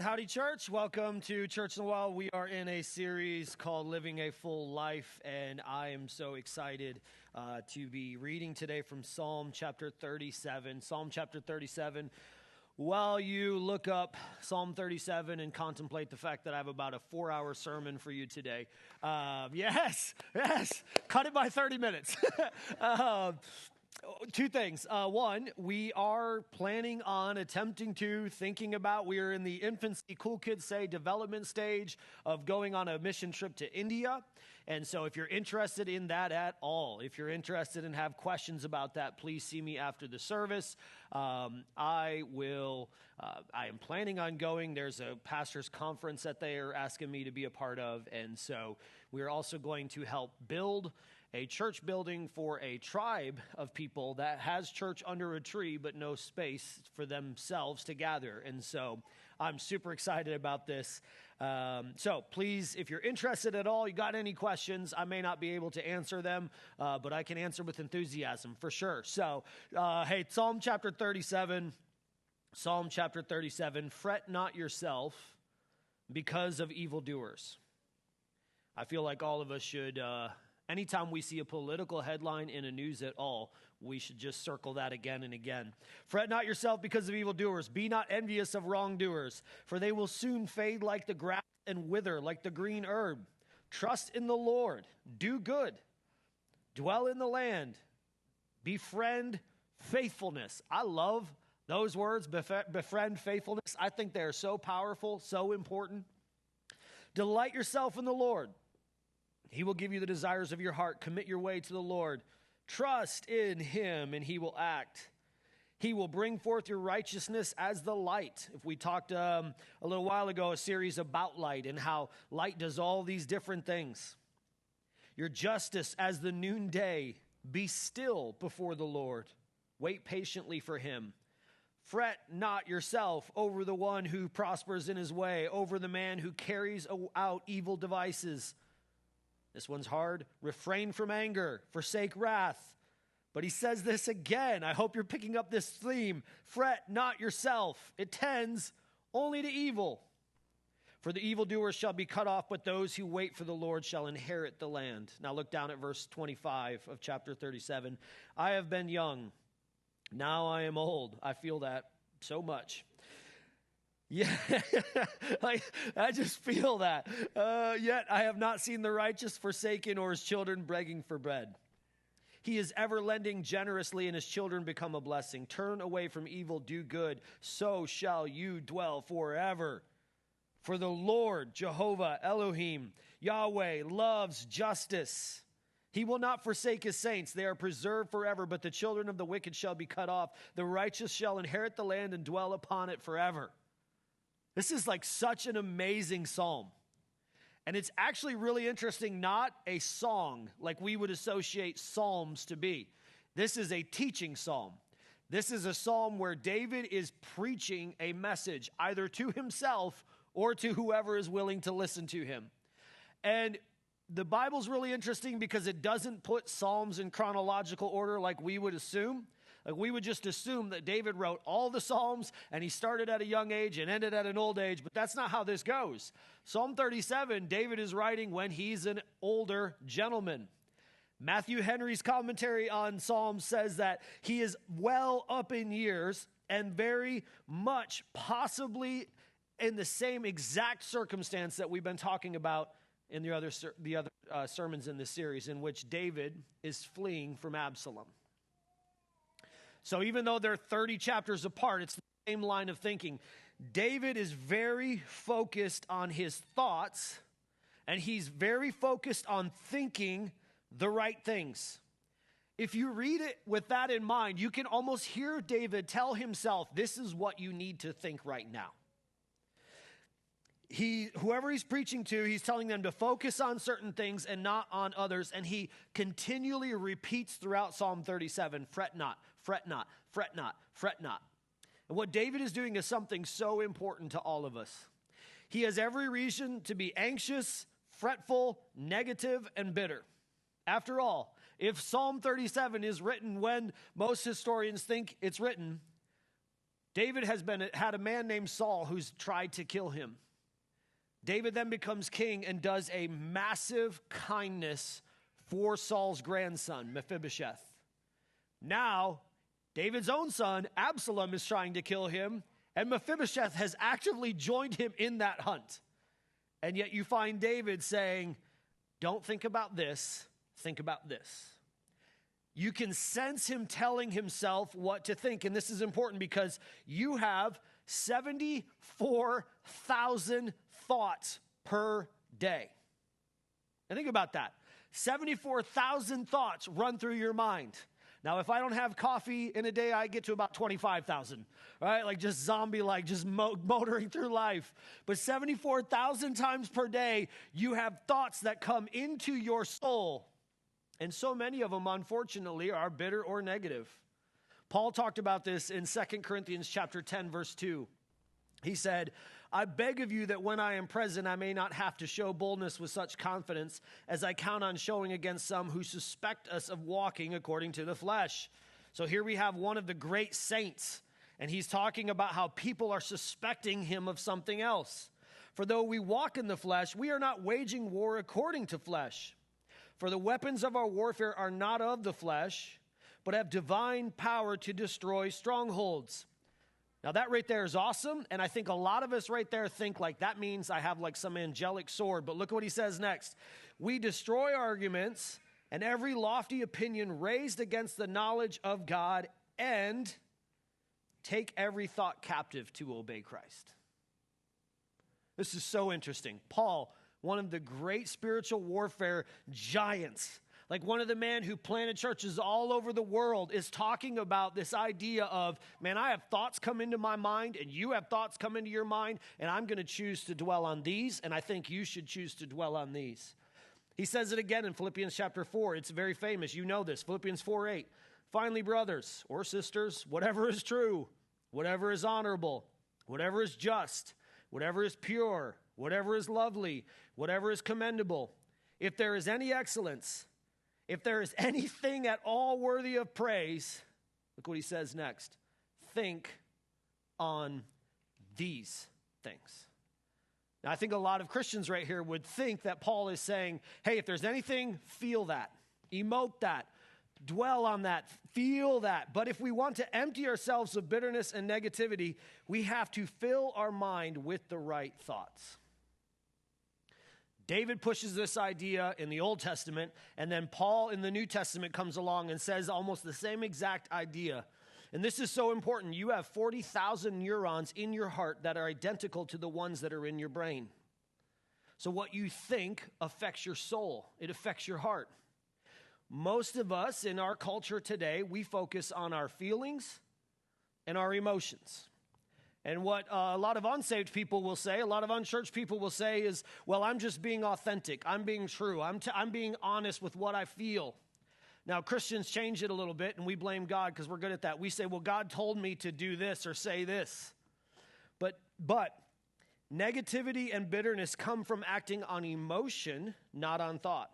Howdy, church. Welcome to Church in a While. We are in a series called Living a Full Life, and I am so excited to be reading today from Psalm chapter 37. Psalm chapter 37. While you look up Psalm 37 and contemplate the fact that I have about a 4-hour sermon for you today, yes, cut it by 30 minutes. Two things. One, we are planning on thinking about, we are in the infancy, cool kids say, development stage of going on a mission trip to India. And so if you're interested in that at all, if you're interested and have questions about that, please see me after the service. I am planning on going. There's a pastor's conference that they are asking me to be a part of. And so we're also going to help build a church building for a tribe of people that has church under a tree but no space for themselves to gather. And so I'm super excited about this. So please, if you're interested at all, you got any questions, I may not be able to answer them, but I can answer with enthusiasm for sure. So, hey, Psalm chapter 37, fret not yourself because of evildoers. I feel like all of us should, anytime we see a political headline in a news at all, we should just circle that again and again. Fret not yourself because of evildoers. Be not envious of wrongdoers, for they will soon fade like the grass and wither like the green herb. Trust in the Lord. Do good. Dwell in the land. Befriend faithfulness. I love those words, befriend faithfulness. I think they are so powerful, so important. Delight yourself in the Lord. He will give you the desires of your heart. Commit your way to the Lord. Trust in him, and he will act. He will bring forth your righteousness as the light. If we talked a little while ago, a series about light and how light does all these different things. Your justice as the noonday. Be still before the Lord. Wait patiently for him. Fret not yourself over the one who prospers in his way, over the man who carries out evil devices. This one's hard. Refrain from anger, forsake wrath. But he says this again. I hope you're picking up this theme. Fret not yourself. It tends only to evil. For the evildoers shall be cut off, but those who wait for the Lord shall inherit the land. Now look down at verse 25 of chapter 37. I have been young. Now I am old. I feel that so much. Yeah, I just feel that. Yet I have not seen the righteous forsaken or his children begging for bread. He is ever lending generously, and his children become a blessing. Turn away from evil, do good, so shall you dwell forever. For the Lord, Jehovah, Elohim, Yahweh, loves justice. He will not forsake his saints. They are preserved forever, but the children of the wicked shall be cut off. The righteous shall inherit the land and dwell upon it forever. This is like such an amazing psalm. And it's actually really interesting, not a song like we would associate psalms to be. This is a teaching psalm. This is a psalm where David is preaching a message either to himself or to whoever is willing to listen to him. And the Bible's really interesting because it doesn't put psalms in chronological order like we would assume. Like we would just assume that David wrote all the Psalms and he started at a young age and ended at an old age, but that's not how this goes. Psalm 37, David is writing when he's an older gentleman. Matthew Henry's commentary on Psalms says that he is well up in years and very much possibly in the same exact circumstance that we've been talking about in the other sermons in this series, in which David is fleeing from Absalom. So even though they're 30 chapters apart, it's the same line of thinking. David is very focused on his thoughts, and he's very focused on thinking the right things. If you read it with that in mind, you can almost hear David tell himself, this is what you need to think right now. Whoever he's preaching to, he's telling them to focus on certain things and not on others. And he continually repeats throughout Psalm 37, fret not, fret not, fret not, fret not. And what David is doing is something so important to all of us. He has every reason to be anxious, fretful, negative, and bitter. After all, if Psalm 37 is written when most historians think it's written, David had a man named Saul who's tried to kill him. David then becomes king and does a massive kindness for Saul's grandson, Mephibosheth. Now, David's own son, Absalom, is trying to kill him, and Mephibosheth has actively joined him in that hunt. And yet you find David saying, don't think about this, think about this. You can sense him telling himself what to think, and this is important because you have 74,000 thoughts per day. And think about that. 74,000 thoughts run through your mind. Now, if I don't have coffee in a day, I get to about 25,000, right? Like just zombie-like, just motoring through life. But 74,000 times per day, you have thoughts that come into your soul. And so many of them, unfortunately, are bitter or negative. Paul talked about this in 2 Corinthians chapter 10, verse 2. He said, I beg of you that when I am present, I may not have to show boldness with such confidence as I count on showing against some who suspect us of walking according to the flesh. So here we have one of the great saints, and he's talking about how people are suspecting him of something else. For though we walk in the flesh, we are not waging war according to flesh. For the weapons of our warfare are not of the flesh, but have divine power to destroy strongholds. Now that right there is awesome, and I think a lot of us right there think like that means I have like some angelic sword, but look what he says next. We destroy arguments and every lofty opinion raised against the knowledge of God and take every thought captive to obey Christ. This is so interesting. Paul, one of the great spiritual warfare giants, like one of the men who planted churches all over the world, is talking about this idea of, man, I have thoughts come into my mind and you have thoughts come into your mind, and I'm going to choose to dwell on these, and I think you should choose to dwell on these. He says it again in Philippians chapter 4. It's very famous. You know this. Philippians 4:8. Finally, brothers or sisters, whatever is true, whatever is honorable, whatever is just, whatever is pure, whatever is lovely, whatever is commendable, if there is any excellence, if there is anything at all worthy of praise, look what he says next. Think on these things. Now, I think a lot of Christians right here would think that Paul is saying, hey, if there's anything, feel that, emote that, dwell on that, feel that. But if we want to empty ourselves of bitterness and negativity, we have to fill our mind with the right thoughts. David pushes this idea in the Old Testament, and then Paul in the New Testament comes along and says almost the same exact idea. And this is so important. You have 40,000 neurons in your heart that are identical to the ones that are in your brain. So what you think affects your soul. It affects your heart. Most of us in our culture today, we focus on our feelings and our emotions. And what a lot of unsaved people will say, a lot of unchurched people will say is, well, I'm just being authentic. I'm being true. I'm being honest with what I feel. Now, Christians change it a little bit, and we blame God because we're good at that. We say, well, God told me to do this or say this. But negativity and bitterness come from acting on emotion, not on thought.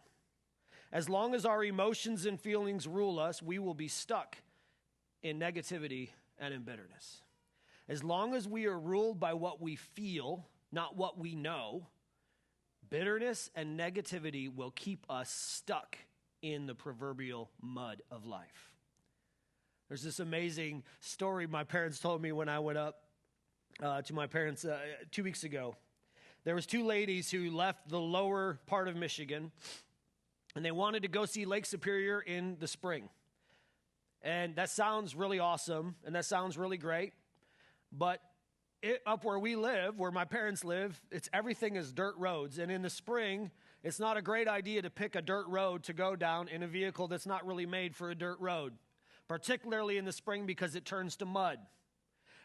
As long as our emotions and feelings rule us, we will be stuck in negativity and in bitterness. As long as we are ruled by what we feel, not what we know, bitterness and negativity will keep us stuck in the proverbial mud of life. There's this amazing story my parents told me when I went up to my parents 2 weeks ago. There was two ladies who left the lower part of Michigan, and they wanted to go see Lake Superior in the spring. And that sounds really awesome, and that sounds really great. But up where we live, where my parents live, everything is dirt roads. And in the spring, it's not a great idea to pick a dirt road to go down in a vehicle that's not really made for a dirt road, particularly in the spring because it turns to mud.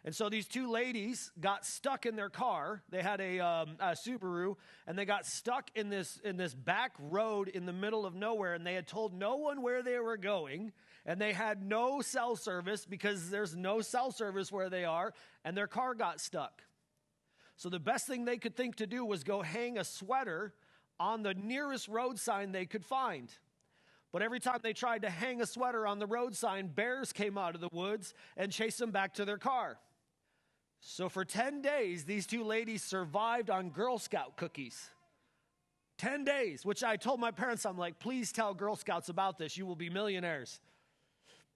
And so these two ladies got stuck in their car. They had a Subaru, and they got stuck in this back road in the middle of nowhere, and they had told no one where they were going, and they had no cell service because there's no cell service where they are, and their car got stuck. So the best thing they could think to do was go hang a sweater on the nearest road sign they could find. But every time they tried to hang a sweater on the road sign, bears came out of the woods and chased them back to their car. So for 10 days, these two ladies survived on Girl Scout cookies. 10 days, which I told my parents, I'm like, please tell Girl Scouts about this. You will be millionaires.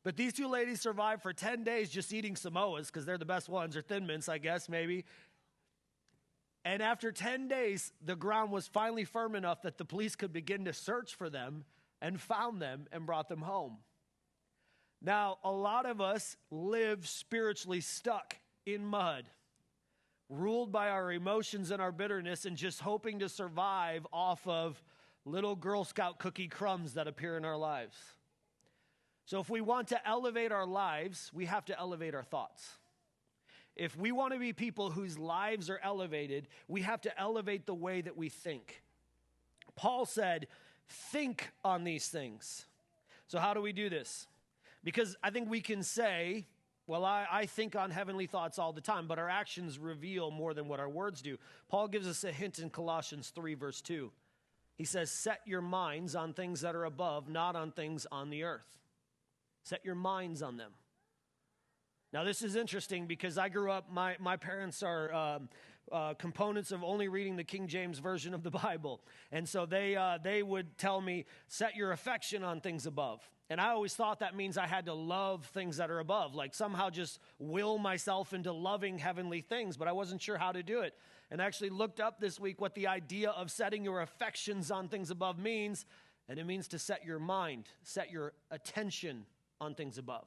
But these two ladies survived for 10 days just eating Samoas, because they're the best ones, or Thin Mints, I guess, maybe. And after 10 days, the ground was finally firm enough that the police could begin to search for them and found them and brought them home. Now, a lot of us live spiritually stuck in mud, ruled by our emotions and our bitterness, and just hoping to survive off of little Girl Scout cookie crumbs that appear in our lives. So if we want to elevate our lives, we have to elevate our thoughts. If we want to be people whose lives are elevated, we have to elevate the way that we think. Paul said, think on these things. So how do we do this? Because I think we can say, well, I think on heavenly thoughts all the time, but our actions reveal more than what our words do. Paul gives us a hint in Colossians 3, verse 2. He says, set your minds on things that are above, not on things on the earth. Set your minds on them. Now, this is interesting because I grew up, my parents are components of only reading the King James Version of the Bible. And so they would tell me, set your affection on things above. And I always thought that means I had to love things that are above, like somehow just will myself into loving heavenly things, but I wasn't sure how to do it. And I actually looked up this week what the idea of setting your affections on things above means, and it means to set your mind, set your attention on things above.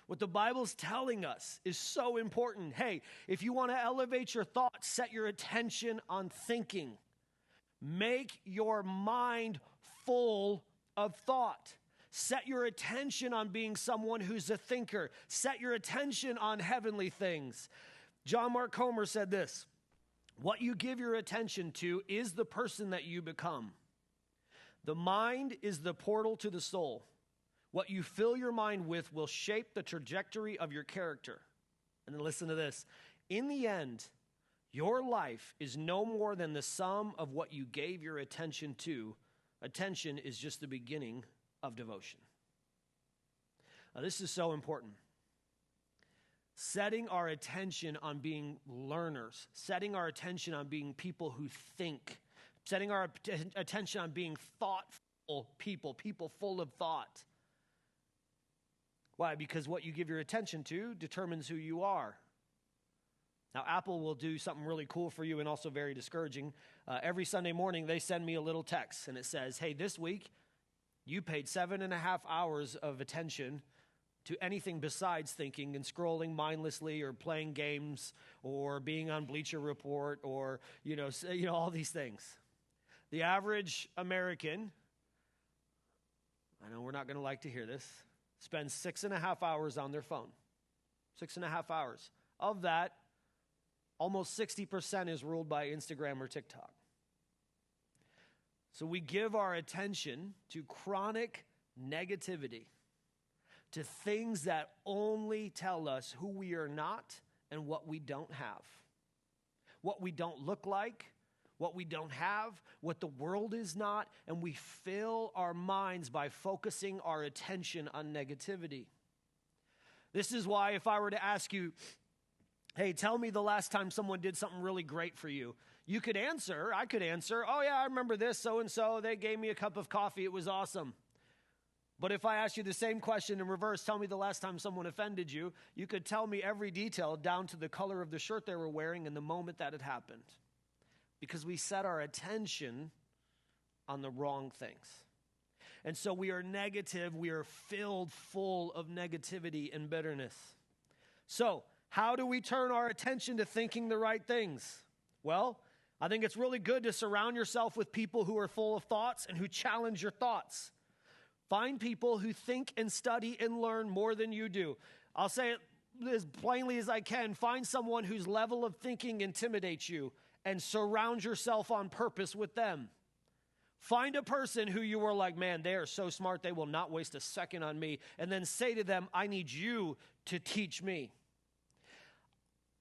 What the Bible's telling us is so important. Hey, if you want to elevate your thoughts, set your attention on thinking. Make your mind full of thought. Set your attention on being someone who's a thinker. Set your attention on heavenly things. John Mark Comer said this, what you give your attention to is the person that you become. The mind is the portal to the soul. What you fill your mind with will shape the trajectory of your character. And then listen to this. In the end, your life is no more than the sum of what you gave your attention to. Attention is just the beginning of devotion. Now, this is so important. Setting our attention on being learners, setting our attention on being people who think, setting our attention on being thoughtful people full of thought. Why? Because what you give your attention to determines who you are. Now, Apple will do something really cool for you and also very discouraging. Every Sunday morning, they send me a little text, and it says, hey, this week, you paid 7.5 hours of attention to anything besides thinking and scrolling mindlessly or playing games or being on Bleacher Report or, all these things. The average American, I know we're not going to like to hear this, spends 6.5 hours on their phone. 6.5 hours. Of that, almost 60% is ruled by Instagram or TikTok. So we give our attention to chronic negativity, to things that only tell us who we are not and what we don't have, what we don't look like, what we don't have, what the world is not, and we fill our minds by focusing our attention on negativity. This is why if I were to ask you, hey, tell me the last time someone did something really great for you, I could answer, oh yeah, I remember this, so-and-so, they gave me a cup of coffee, it was awesome. But if I ask you the same question in reverse, tell me the last time someone offended you, you could tell me every detail down to the color of the shirt they were wearing and the moment that it happened. Because we set our attention on the wrong things. And so we are negative, we are filled full of negativity and bitterness. So, how do we turn our attention to thinking the right things? Well, I think it's really good to surround yourself with people who are full of thoughts and who challenge your thoughts. Find people who think and study and learn more than you do. I'll say it as plainly as I can. Find someone whose level of thinking intimidates you and surround yourself on purpose with them. Find a person who you are like, man, they are so smart, they will not waste a second on me. And then say to them, I need you to teach me.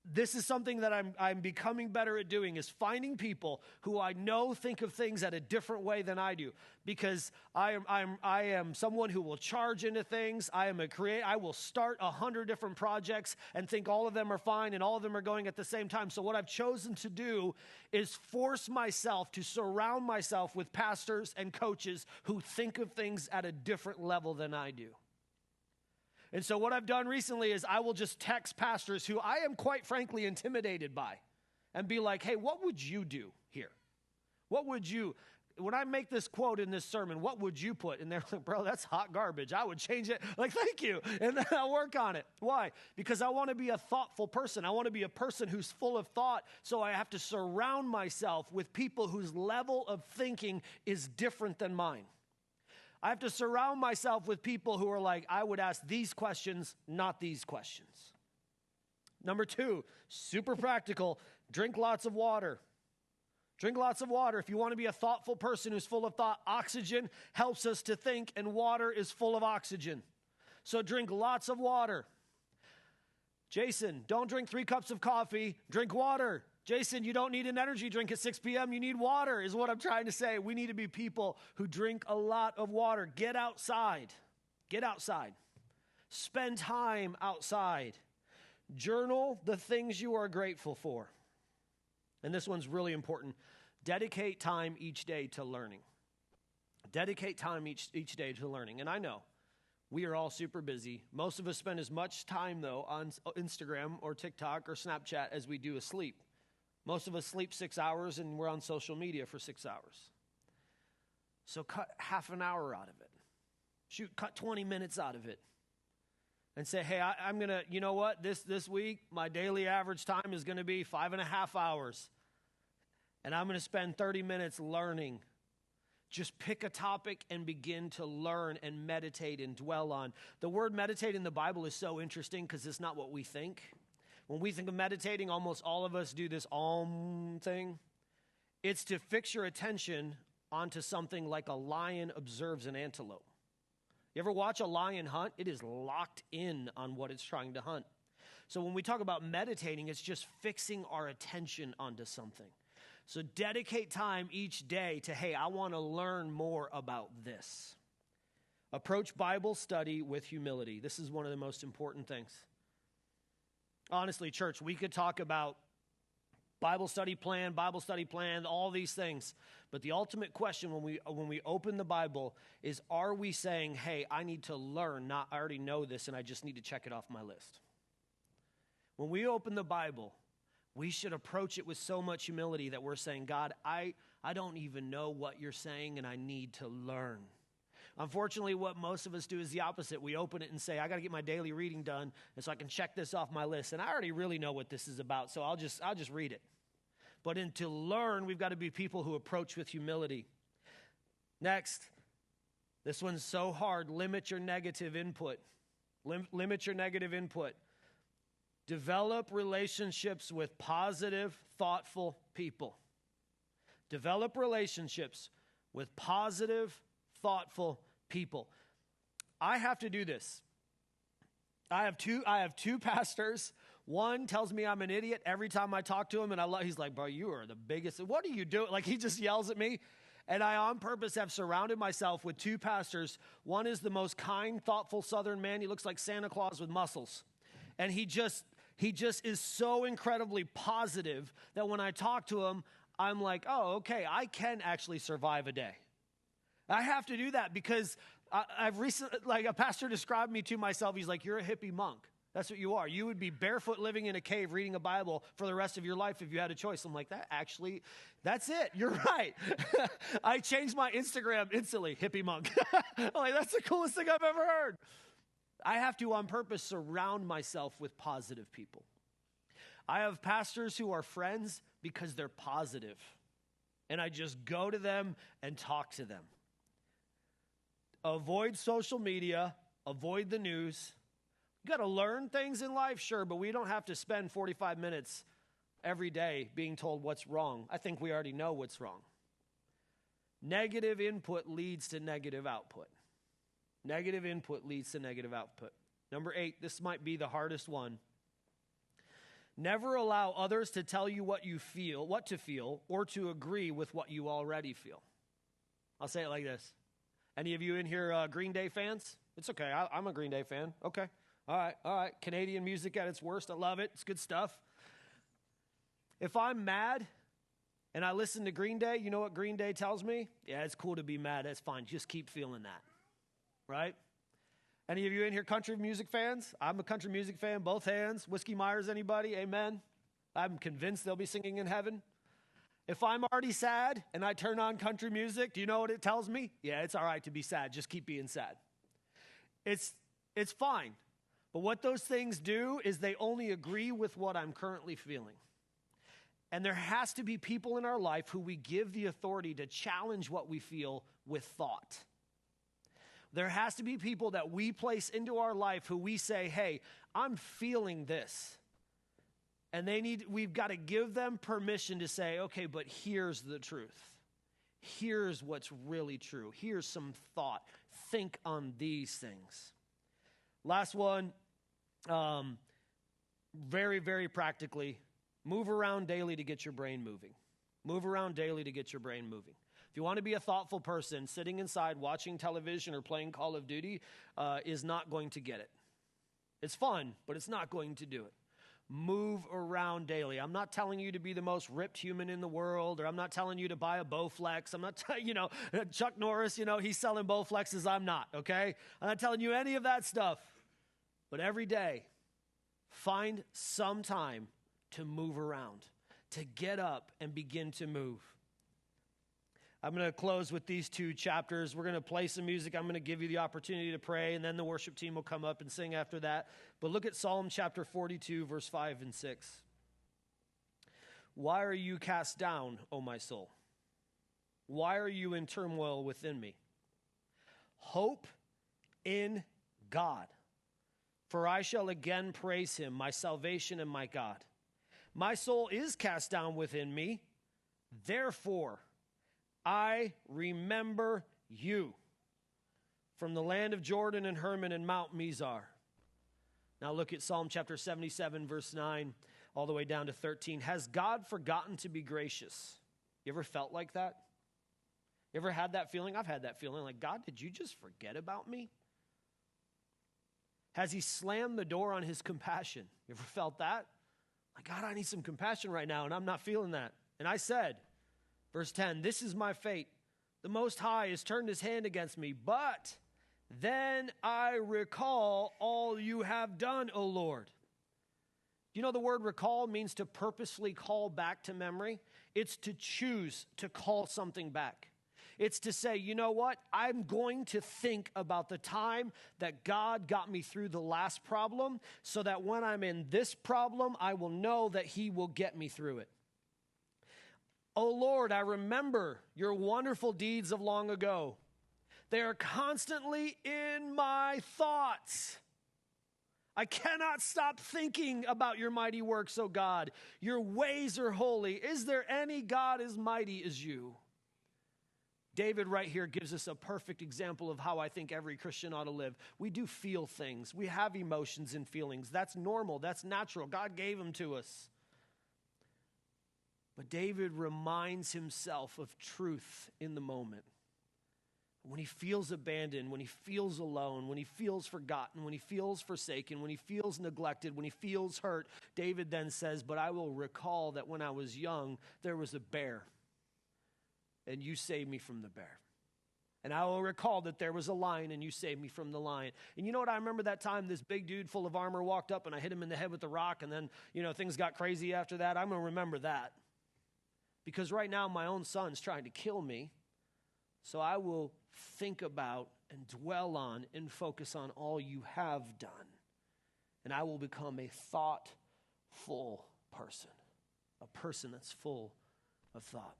this is something that I'm becoming better at doing, is finding people who I know think of things at a different way than I do. Because I am someone who will charge into things. I am a creator. I will start 100 different projects and think all of them are fine and all of them are going at the same time. So what I've chosen to do is force myself to surround myself with pastors and coaches who think of things at a different level than I do. And so what I've done recently is I will just text pastors who I am quite frankly intimidated by and be like, hey, what would you do here? What would you, when I make this quote in this sermon, what would you put? And they're like, bro, that's hot garbage. I would change it. Like, thank you. And then I'll work on it. Why? Because I want to be a thoughtful person. I want to be a person who's full of thought. So I have to surround myself with people whose level of thinking is different than mine. I have to surround myself with people who are like, I would ask these questions, not these questions. Number 2, super practical, drink lots of water. Drink lots of water. If you want to be a thoughtful person who's full of thought, oxygen helps us to think, and water is full of oxygen. So drink lots of water. Jason, don't drink 3 cups of coffee, drink water. Jason, you don't need an energy drink at 6 p.m. You need water, is what I'm trying to say. We need to be people who drink a lot of water. Get outside. Get outside. Spend time outside. Journal the things you are grateful for. And this one's really important. Dedicate time each day to learning. Dedicate time each day to learning. And I know we are all super busy. Most of us spend as much time, though, on Instagram or TikTok or Snapchat as we do asleep. Most of us sleep 6 hours, and we're on social media for 6 hours. So cut half an hour out of it. Cut 20 minutes out of it. And say, hey, I'm going to, you know what? This week, my daily average time is going to be 5.5 hours. And I'm going to spend 30 minutes learning. Just pick a topic and begin to learn and meditate and dwell on. The word meditate in the Bible is so interesting because it's not what we think. When we think of meditating, almost all of us do this thing. It's to fix your attention onto something like a lion observes an antelope. You ever watch a lion hunt? It is locked in on what it's trying to hunt. So when we talk about meditating, it's just fixing our attention onto something. So dedicate time each day to, hey, I want to learn more about this. Approach Bible study with humility. This is one of the most important things. Honestly, church, we could talk about Bible study plan, all these things. But the ultimate question when we open the Bible is, are we saying, hey, I need to learn, not I already know this and I just need to check it off my list? When we open the Bible, we should approach it with so much humility that we're saying, God, I don't even know what you're saying and I need to learn. Unfortunately, what most of us do is the opposite. We open it and say, I got to get my daily reading done, and so I can check this off my list. And I already really know what this is about, so I'll just read it. But to learn, we've got to be people who approach with humility. Next, this one's so hard. Limit your negative input. Limit your negative input. Develop relationships with positive, thoughtful people. Develop relationships with positive, thoughtful people. I have to do this. I have two pastors. One tells me I'm an idiot every time I talk to him, and he's like, bro, you are the biggest. What are you doing? Like, he just yells at me. And I, on purpose, have surrounded myself with 2 pastors. One is the most kind, thoughtful Southern man. He looks like Santa Claus with muscles. And he just is so incredibly positive that when I talk to him, I'm like, oh, okay, I can actually survive a day. I have to do that because I've recently, like a pastor described me to myself. He's like, you're a hippie monk. That's what you are. You would be barefoot living in a cave reading a Bible for the rest of your life if you had a choice. I'm like, that's it. You're right. I changed my Instagram instantly, hippie monk. I'm like, that's the coolest thing I've ever heard. I have to, on purpose, surround myself with positive people. I have pastors who are friends because they're positive, and I just go to them and talk to them. Avoid social media, avoid the news. You got to learn things in life, sure, but we don't have to spend 45 minutes every day being told what's wrong. I think we already know what's wrong. Negative input leads to negative output. Negative input leads to negative output. Number 8, this might be the hardest one. Never allow others to tell you what to feel, or to agree with what you already feel. I'll say it like this. Any of you in here Green Day fans? It's okay. I'm a Green Day fan. Okay. All right. Canadian music at its worst. I love it. It's good stuff. If I'm mad and I listen to Green Day, you know what Green Day tells me? Yeah, it's cool to be mad. That's fine. Just keep feeling that. Right? Any of you in here country music fans? I'm a country music fan, both hands. Whiskey Myers, anybody? Amen. I'm convinced they'll be singing in heaven. If I'm already sad and I turn on country music, do you know what it tells me? Yeah, it's all right to be sad. Just keep being sad. It's fine. But what those things do is they only agree with what I'm currently feeling. And there has to be people in our life who we give the authority to challenge what we feel with thought. There has to be people that we place into our life who we say, hey, I'm feeling this. And we've got to give them permission to say, okay, but here's the truth. Here's what's really true. Here's some thought. Think on these things. Last one, very, very practically, move around daily to get your brain moving. Move around daily to get your brain moving. If you want to be a thoughtful person, sitting inside watching television or playing Call of Duty is not going to get it. It's fun, but it's not going to do it. Move around daily. I'm not telling you to be the most ripped human in the world, or I'm not telling you to buy a Bowflex. I'm not telling, Chuck Norris, he's selling Bowflexes. I'm not, okay? I'm not telling you any of that stuff. But every day, find some time to move around, to get up and begin to move. I'm going to close with these two chapters. We're going to play some music. I'm going to give you the opportunity to pray, and then the worship team will come up and sing after that. But look at Psalm chapter 42, verse 5 and 6. Why are you cast down, O my soul? Why are you in turmoil within me? Hope in God, for I shall again praise him, my salvation and my God. My soul is cast down within me, therefore I remember you from the land of Jordan and Hermon and Mount Mizar. Now look at Psalm chapter 77, verse 9, all the way down to 13. Has God forgotten to be gracious? You ever felt like that? You ever had that feeling? I've had that feeling like, God, did you just forget about me? Has he slammed the door on his compassion? You ever felt that? Like, God, I need some compassion right now, and I'm not feeling that. And I said, verse 10, this is my fate. The Most High has turned his hand against me, but then I recall all you have done, O Lord. You know the word recall means to purposely call back to memory? It's to choose to call something back. It's to say, you know what? I'm going to think about the time that God got me through the last problem so that when I'm in this problem, I will know that he will get me through it. Oh Lord, I remember your wonderful deeds of long ago. They are constantly in my thoughts. I cannot stop thinking about your mighty works, O God. Your ways are holy. Is there any God as mighty as you? David right here gives us a perfect example of how I think every Christian ought to live. We do feel things. We have emotions and feelings. That's normal. That's natural. God gave them to us. But David reminds himself of truth in the moment. When he feels abandoned, when he feels alone, when he feels forgotten, when he feels forsaken, when he feels neglected, when he feels hurt, David then says, but I will recall that when I was young, there was a bear, and you saved me from the bear. And I will recall that there was a lion, and you saved me from the lion. And you know what? I remember that time this big dude full of armor walked up, and I hit him in the head with a rock, and then, things got crazy after that. I'm going to remember that. Because right now, my own son's trying to kill me. So I will think about and dwell on and focus on all you have done. And I will become a thoughtful person, a person that's full of thought.